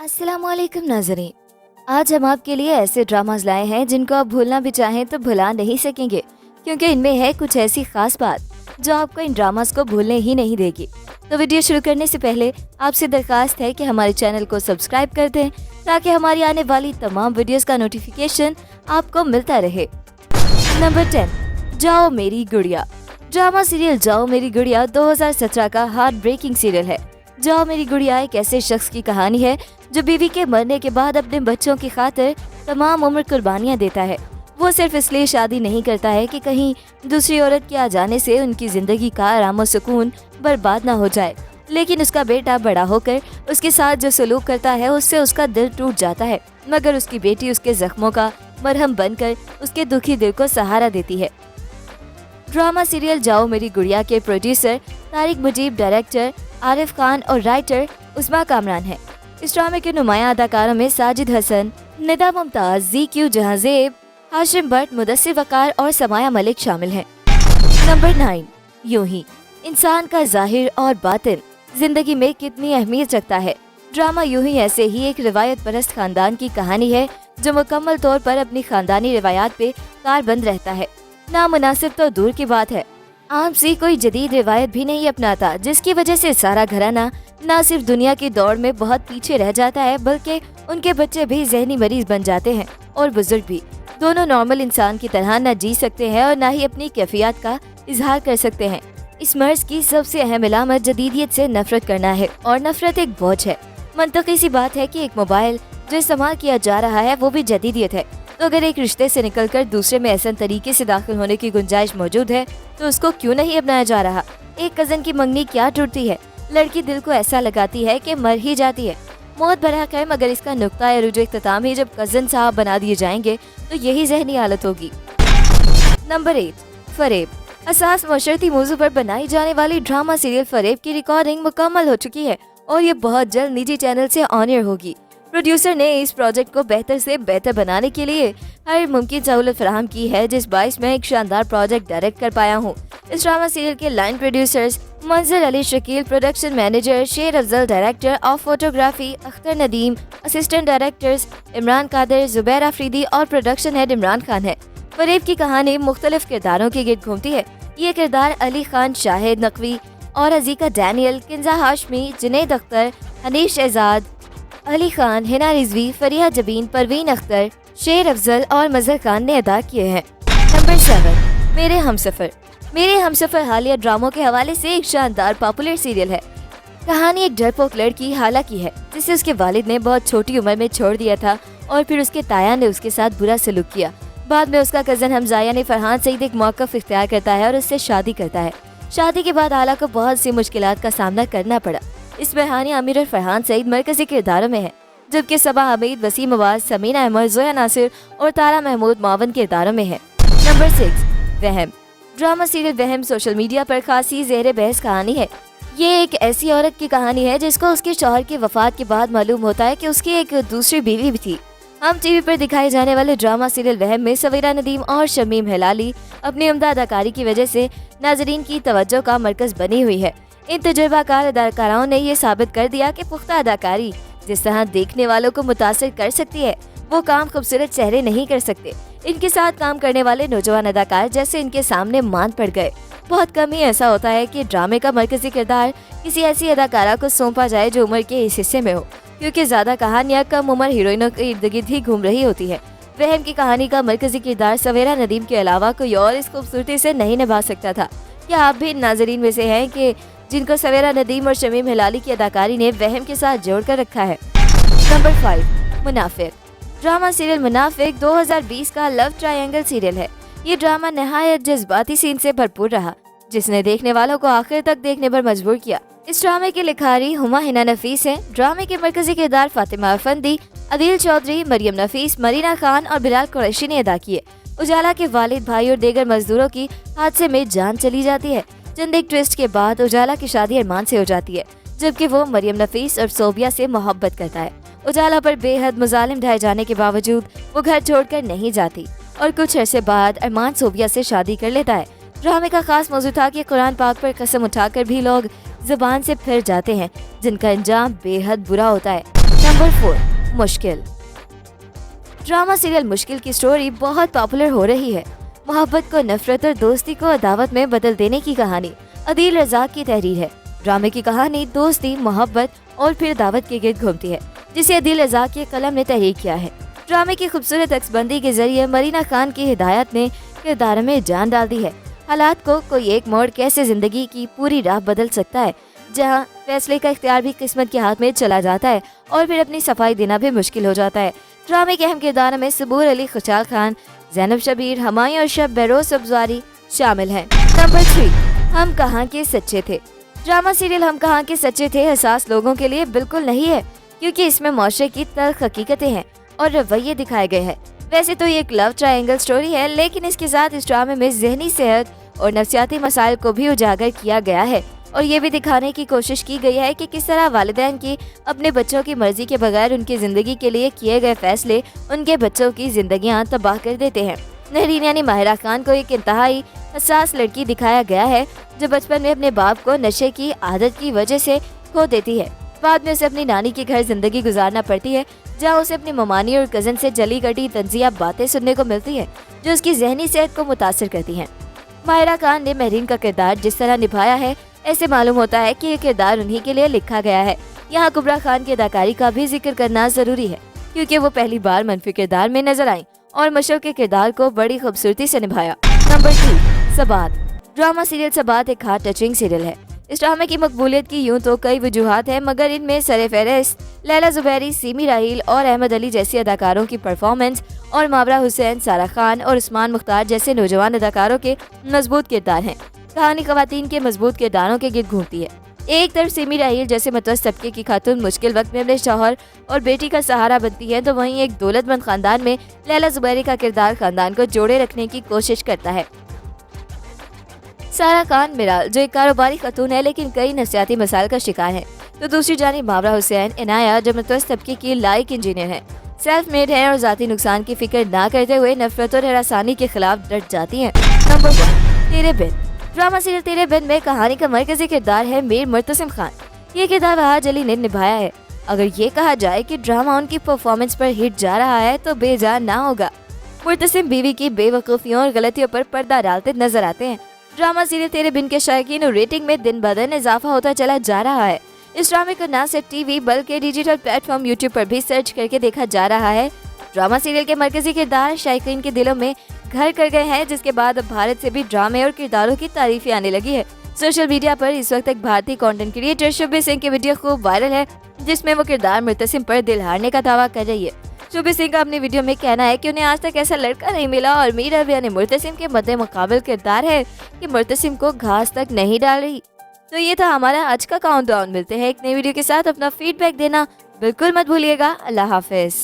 अस्सलामुअलैकुम नाज़रीन। आज हम आपके लिए ऐसे ड्रामाज लाए हैं जिनको आप भूलना भी चाहें तो भुला नहीं सकेंगे, क्योंकि इनमें है कुछ ऐसी खास बात जो आपको इन ड्रामाज को भूलने ही नहीं देगी। तो वीडियो शुरू करने से पहले आपसे दरखास्त है कि हमारे चैनल को सब्सक्राइब कर दें ताकि हमारी आने वाली तमाम वीडियोस का नोटिफिकेशन आपको मिलता रहे। नंबर 10, जाओ मेरी गुड़िया। ड्रामा सीरियल जाओ मेरी गुड़िया 2017 का हार्ट ब्रेकिंग सीरियल है। जाओ मेरी गुड़िया एक ऐसे शख्स की कहानी है जो बीवी के मरने के बाद अपने बच्चों की खातिर तमाम उम्र कुर्बानियां देता है। वो सिर्फ इसलिए शादी नहीं करता है कि कहीं दूसरी औरत के आ जाने से उनकी जिंदगी का आराम और सुकून बर्बाद ना हो जाए, लेकिन उसका बेटा बड़ा होकर उसके साथ जो सलूक करता है उससे उसका दिल टूट जाता है, मगर उसकी बेटी उसके जख्मों का मरहम बनकर उसके दुखी दिल को सहारा देती है। ड्रामा सीरियल जाओ मेरी गुड़िया के प्रोड्यूसर तारिक मुजीब, डायरेक्टर आरिफ खान और राइटर उस्मा कामरान है। इस ड्रामे के नुमाया अदाकारों में साजिद हसन, निदा मुमताज, ज़ीक्यू जहांजेब, हाशिम भट्ट, मुदस्सिर वकार और समाया मलिक शामिल हैं। नंबर 9, यूं ही इंसान का जाहिर और बातिन जिंदगी में कितनी अहमियत रखता है। ड्रामा यूं ही ऐसे ही एक रिवायत परस्त खानदान की कहानी है जो मुकम्मल तौर पर अपनी खानदानी रिवायात पे कारबंद रहता है। नामुनासिब तो दूर की बात है, आम सी कोई जदीद रिवायत भी नहीं अपनाता, जिसकी वजह से सारा घराना न सिर्फ दुनिया की दौड़ में बहुत पीछे रह जाता है बल्कि उनके बच्चे भी जहनी मरीज बन जाते हैं और बुजुर्ग भी। दोनों नॉर्मल इंसान की तरह न जी सकते हैं और न ही अपनी कैफियत का इजहार कर सकते हैं। इस मर्ज की सबसे अहम इलामत जदीदियत से नफरत करना है, और नफरत एक बोझ है। मंतकी सी बात है कि एक मोबाइल जो इस्तेमाल किया जा रहा है वो भी जदीदियत है, तो अगर एक रिश्ते से निकलकर दूसरे में ऐसा तरीके से दाखिल होने की गुंजाइश मौजूद है तो उसको क्यों नहीं अपनाया जा रहा। एक कजन की मंगनी क्या टूटती है, लड़की दिल को ऐसा लगाती है कि मर ही जाती है। मौत बरहक है, मगर इसका नुक्ता या रुजू इख्तिताम ही जब कजन साहब बना दिए जाएंगे तो यही जहनी हालत होगी। नंबर 8, फरेब। असास मशरती मौजू पर बनाई जाने वाली ड्रामा सीरियल फरेब की रिकॉर्डिंग मुकम्मल हो चुकी है और ये बहुत जल्द निजी चैनल से ऑन एयर होगी। प्रोड्यूसर ने इस प्रोजेक्ट को बेहतर से बेहतर बनाने के लिए हर मुमकिन सहूलत फराहम की है, जिस बाइस मैं एक शानदार प्रोजेक्ट डायरेक्ट कर पाया हूँ। इस ड्रामा सीरियल के line producers Manzar Ali Shakeel, production manager Sher Afzal, director of photography Akhtar Nadeem, assistant directors Imran Qadir, Zubair Afridi और प्रोडक्शन हेड इमरान खान है। फरेब की कहानी मुख्तलिफ किरदारों के गिर्द घूमती है। ये किरदार अली खान, शाहिद नकवी और अजीका डैनियल, किंजा हाशमी, जुनैद अख्तर, हनीश एजाद, अली खान, हिना रिजवी, फरिया जबीन, परवीन अख्तर, शेर अफजल और मजहर खान ने अदा किए हैं। नंबर 7, मेरे हमसफर। मेरे हमसफर हालिया ड्रामों के हवाले से एक शानदार पॉपुलर सीरियल है। कहानी एक डरपोक लड़की हाला की है जिसे उसके वालिद ने बहुत छोटी उम्र में छोड़ दिया था और फिर उसके ताया ने उसके साथ बुरा सलूक किया। बाद में उसका कजन हमजा यानी फरहान सईद एक मौक़िफ़ इख्तियार करता है और उससे शादी करता है। शादी के बाद हाला को बहुत सी मुश्किलात का सामना करना पड़ा। इसमें हानिया आमिर और फरहान सईद मरकजी किरदारों में है, जबकि सबा हमीद, वसीम अवाज, समीना अहमद, जोया नासिर और तारा महमूद मावन किरदारों में है। नंबर 6, वहम। ड्रामा सीरियल वहम सोशल मीडिया पर खासी ज़ेर बहस कहानी है। ये एक ऐसी औरत की कहानी है जिसको उसके शौहर की वफात के बाद मालूम होता है कि उसकी एक दूसरी बीवी भी थी। हम टीवी पर दिखाए जाने वाले ड्रामा सीरियल वहम में सवेरा नदीम और शमीम हिलाली अपनी उम्दा अदाकारी की वजह से नाजरीन की तवज्जो का मरकज बनी हुई है। इन तजुर्बाकार अदाकाराओं ने ये साबित कर दिया कि पुख्ता अदाकारी जिस तरह देखने वालों को मुतासिर कर सकती है वो काम खूबसूरत चेहरे नहीं कर सकते। इनके साथ काम करने वाले नौजवान अदाकार जैसे इनके सामने मान पड़ गए। बहुत कम ही ऐसा होता है कि ड्रामे का मरकजी किरदार किसी ऐसी अदाकारा को सौंपा जाए जो उम्र के इस हिस्से में हो, क्योंकि ज्यादा कहानियां कम उम्र हीरोइनों के इर्द गिर्द ही घूम रही होती है। वहम की कहानी का मरकजी किरदार सवेरा नदीम के अलावा कोई और इस खूबसूरती से नहीं निभा सकता था। क्या आप भी नाजरीन में से हैं कि जिनको सवेरा नदीम और शमीम हिलाली की अदाकारी ने वहम के साथ जोड़ कर रखा है। नंबर 5, मुनाफिक। ड्रामा सीरियल मुनाफिक 2020 का लव ट्रायंगल सीरियल है। ये ड्रामा नहायत जज्बाती सीन से भरपूर रहा, जिसने देखने वालों को आखिर तक देखने पर मजबूर किया। इस ड्रामे की लिखारी हुमा हिना नफीस है। ड्रामे के मरकजी किरदार फातिमा अफंदी, अदील चौधरी, मरियम नफीस, मरीना खान और बिलाल कुरैशी ने अदा किए। उजाला के वालिद, भाई और दीगर मजदूरों की हादसे में जान चली जाती है। चंद एक ट्विस्ट के बाद उजाला की शादी अरमान से हो जाती है, जबकि वो मरियम नफीस और सोबिया से मोहब्बत करता है। उजाला पर बेहद मुजालिम ढाए जाने के बावजूद वो घर छोड़कर नहीं जाती और कुछ अरसे बाद अरमान सोबिया से शादी कर लेता है। ड्रामे का खास मौजू था कि कुरान पाक पर कसम उठाकर भी लोग जुबान से फिर जाते हैं, जिनका अंजाम बेहद बुरा होता है। नंबर 4, मुश्किल। ड्रामा सीरियल मुश्किल की स्टोरी बहुत पॉपुलर हो रही है। मोहब्बत को नफरत और दोस्ती को अदावत में बदल देने की कहानी अदील रज़ाक की तहरीर है। ड्रामे की कहानी दोस्ती, मोहब्बत और फिर दावत के गिर्द घूमती है, जिसे अदील रज़ाक के कलम ने तहरीर किया है। ड्रामे की खूबसूरत अक्सबंदी के जरिए मरीना खान की हिदायत ने किरदार में जान डाल दी है। हालात को कोई एक मोड़ कैसे जिंदगी की पूरी राह बदल सकता है, जहाँ फैसले का इख्तियार भी किस्मत के हाथ में चला जाता है और फिर अपनी सफाई देना भी मुश्किल हो जाता है। ड्रामे के अहम किरदारों में सबूर अली, खुशाल खान, ज़ैनब शबीर, हमायूं अरशद, बेरोज अब्ज़ारी शामिल हैं। नंबर 3, हम कहाँ के सच्चे थे। ड्रामा सीरियल हम कहाँ के सच्चे थे हसास लोगों के लिए बिल्कुल नहीं है, क्योंकि इसमें माशरे की तल्ख हकीकतें हैं और रवैये दिखाए गए हैं। वैसे तो ये एक लव ट्रायंगल स्टोरी है, लेकिन इसके साथ इस ड्रामे में जहनी सेहत और नफ्सियाती मसाइल को भी उजागर किया गया है और ये भी दिखाने की कोशिश की गई है कि किस तरह वालिदैन की अपने बच्चों की मर्जी के बगैर उनकी जिंदगी के लिए किए गए फैसले उनके बच्चों की जिंदगियां तबाह कर देते हैं। नहरीन यानी माहिरा खान को एक इंतहाई हसास लड़की दिखाया गया है, जो बचपन में अपने बाप को नशे की आदत की वजह से खो देती है। बाद में उसे अपनी नानी के घर जिंदगी गुजारना पड़ती है, जहाँ उसे अपनी ममानी और कजन से जली कटी तंजिया बातें सुनने को मिलती है, जो उसकी जहनी सेहत को मुतासर करती हैं। माहिरा खान ने महरीन का किरदार जिस तरह निभाया है, ऐसे मालूम होता है कि ये किरदार उन्हीं के लिए लिखा गया है। यहाँ कुबरा खान की अदाकारी का भी जिक्र करना जरूरी है, क्योंकि वो पहली बार मनफी किरदार में नजर आई और मशरफ के किरदार को बड़ी खूबसूरती से निभाया। नंबर 3, सबात। ड्रामा सीरियल सबात एक हार्ट टचिंग सीरियल है। इस ड्रामे की मकबूलियत की यूं तो कई वजूहात है, मगर इनमें सर-ए-फहरिस्त लैला जुबैरी, सीमी राहील और अहमद अली जैसी अदाकारों की परफॉर्मेंस और मावरा हुसैन, सारा खान और उस्मान मुख्तार जैसे नौजवान अदाकारों के मजबूत किरदार हैं। कहानी खवातीन के मजबूत किरदारों के गिर्द घूमती है। एक तरफ सिमी राहील जैसे मतवस्त तबके की खातून मुश्किल वक्त में अपने शौहर और बेटी का सहारा बनती है, तो वहीं एक दौलतमंद खानदान में लैला जुबैरी का किरदार खानदान को जोड़े रखने की कोशिश करता है। सारा खान मिराल जो एक कारोबारी खातून है, लेकिन कई नफसियाती मसाइल का शिकार है, तो दूसरी जानिब मावरा हुसैन इनाया जो मतवस्त तबके की लाइक इंजीनियर है, सेल्फ मेड है और जाती नुकसान की फिक्र ना करते हुए नफरत और हरासानी के खिलाफ डट जाती है। नंबर 1, तेरे बिन। ड्रामा सीरियल तेरे बिन में कहानी का मरकजी किरदार है मीर मुर्तसिम खान। ये किरदार वहाज अली ने निभाया है। अगर ये कहा जाए कि ड्रामा उनकी परफॉर्मेंस पर हिट जा रहा है, तो बेजान ना होगा। मुर्तसिम बीवी की बेवकूफ़ियों और गलतियों पर पर्दा डालते नजर आते हैं। ड्रामा सीरियल तेरे बिन के शायकीन और रेटिंग में दिन ब दिन इजाफा होता चला जा रहा है। इस ड्रामे को न सिर्फ टीवी बल्कि डिजिटल प्लेटफॉर्म यूट्यूब पर भी सर्च करके देखा जा रहा है। ड्रामा सीरियल के मरकजी किरदार शायकीन के दिलों में घर कर गए हैं, जिसके बाद अब भारत से भी ड्रामे और किरदारों की तारीफें आने लगी है। सोशल मीडिया पर इस वक्त एक भारतीय कंटेंट क्रिएटर शुभी सिंह की वीडियो खूब वायरल है, जिसमें वो किरदार मुर्तसिम पर दिल हारने का दावा कर रही है। शुभी सिंह का अपनी वीडियो में कहना है कि उन्हें आज तक ऐसा लड़का नहीं मिला और मीर अब यानी मुर्तसिम के मद्दे मुकाबल किरदार है कि मुर्तसिम को घास तक नहीं डाल रही। तो ये था हमारा आज का काउंटडाउन। मिलते हैं एक नई वीडियो के साथ। अपना फीडबैक देना बिल्कुल मत भूलिएगा। अल्लाह हाफिज।